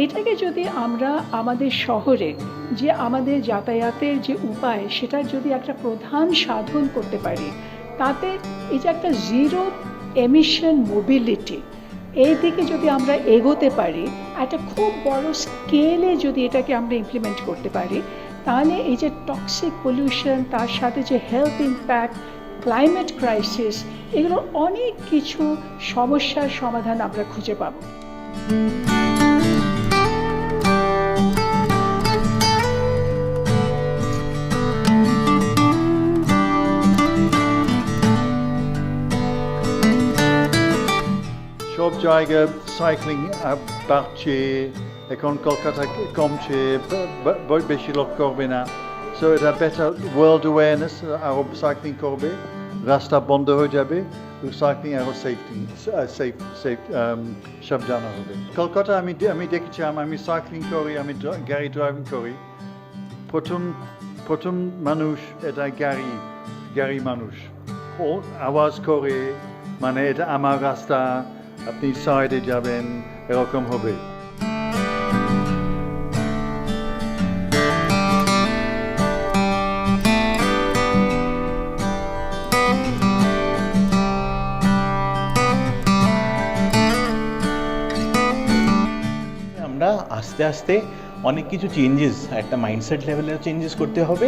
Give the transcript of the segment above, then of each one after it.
এটাকে যদি আমরা আমাদের শহরে যে আমাদের যাতায়াতের যে উপায় সেটার যদি একটা প্রধান সাধন করতে পারি, তাতে এই যে একটা জিরো এমিশন মোবিলিটি, এই দিকে যদি আমরা এগোতে পারি, একটা খুব বড় স্কেলে যদি এটাকে আমরা ইমপ্লিমেন্ট করতে পারি, তাহলে এই যে টক্সিক পলিউশন, তার সাথে যে হেলথ ইম্প্যাক্ট, ক্লাইমেট ক্রাইসিস, এগুলো অনেক কিছু সমস্যার সমাধান আমরা খুঁজে পাব। সব জায়গায় সাইক্লিং বাড়ছে, এখন কলকাতায় কমছে, বেশি লোক করবে না। সো এটা বেটার ওয়ার্ল্ড অ্যাওয়ারনেস, আরও সাইক্লিং করবে, রাস্তা বন্ধ হয়ে যাবে, সাইক্লিং আরও সেফ সাবধান হবে। কলকাতা আমি দেখেছিলাম, আমি সাইক্লিং করি, আমি গাড়ি ড্রাইভিং করি, প্রথম মানুষ এটা গাড়ি মানুষ ও আওয়াজ করে, মানে এটা আমার রাস্তা, আপনি সাইডে যাবেন, এরকম হবে। আমরা আস্তে আস্তে অনেক কিছু চেঞ্জেস, একটা মাইন্ডসেট লেভেলেও চেঞ্জেস করতে হবে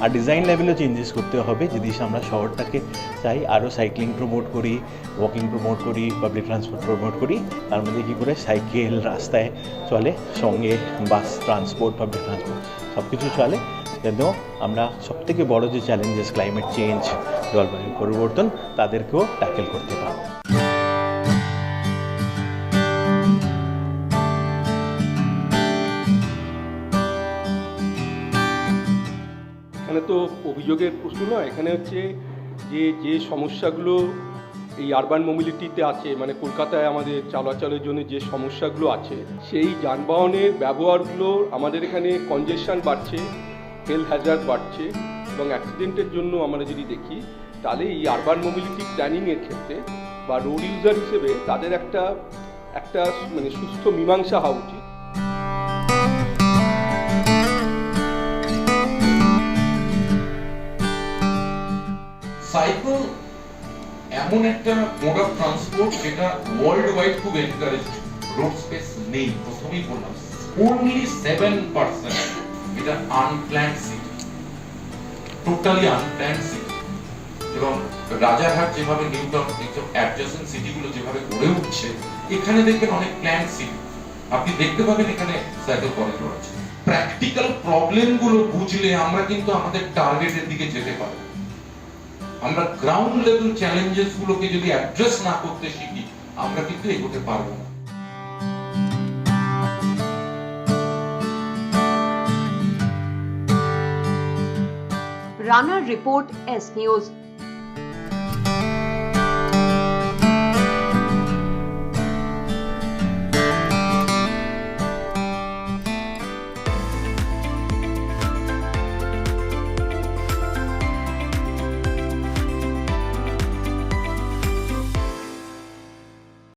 আর ডিজাইন লেভেলেও চেঞ্জেস করতে হবে, যদি আমরা শহরটাকে চাই আরও সাইক্লিং প্রমোট করি, ওয়াকিং প্রমোট করি, পাবলিক ট্রান্সপোর্ট প্রমোট করি, তার মধ্যে কী করে সাইকেল রাস্তায় চলে, সঙ্গে বাস ট্রান্সপোর্ট, পাবলিক ট্রান্সপোর্ট সব কিছু চলে, যেন আমরা সবথেকে বড় যে চ্যালেঞ্জেস ক্লাইমেট চেঞ্জ, জলবায়ু পরিবর্তন, তাদেরকেও ট্যাকেল করতে পারবো। এখানে তো অভিযোগের প্রশ্ন নয়, এখানে হচ্ছে যে সমস্যাগুলো এই আরবান মোবিলিটিতে আছে, মানে কলকাতায় আমাদের চলাচলের জন্য যে সমস্যাগুলো আছে, সেই যানবাহনের ব্যবহারগুলো আমাদের এখানে কনজেশন বাড়ছে, হেলথ হ্যাজার্ড বাড়ছে, এবং অ্যাক্সিডেন্টের জন্য আমরা যদি দেখি, তাহলে এই আরবান মোবিলিটি প্ল্যানিংয়ের ক্ষেত্রে বা রোড ইউজার হিসেবে তাদের একটা মানে সুস্থ মীমাংসা হওয়া উচিত। সাইকেল এমন একটা মোড অফ ট্রান্সপোর্ট যেটা ওয়ার্ল্ড ওয়াইড খুব এনকারেজ, রোড স্পেস নেই, প্রথমেই বললাম only 7% এটা unplanned city, totally unplanned city. এবং রাজারহাট যেভাবে নিউ টাউন, এইসব অ্যাডজাসেন্ট সিটিগুলো যেভাবে গড়ে উঠছে, এখানে দেখবেন অনেক প্ল্যান্ড সিটি, আপনি দেখতে পাবেন এখানে সাইকেল করিডোর আছে। প্র্যাকটিক্যাল প্রবলেমগুলো বুঝলে আমরা কিন্তু আমাদের টার্গেটের দিকে যেতে পারি। আমরা গ্রাউন্ড লেভেল চ্যালেঞ্জেস গুলোকে যদি অ্যাড্রেস না করতে শিখি, আমরা কিন্তু এগোতে পারবো না। রানার রিপোর্ট, এস নিউজ।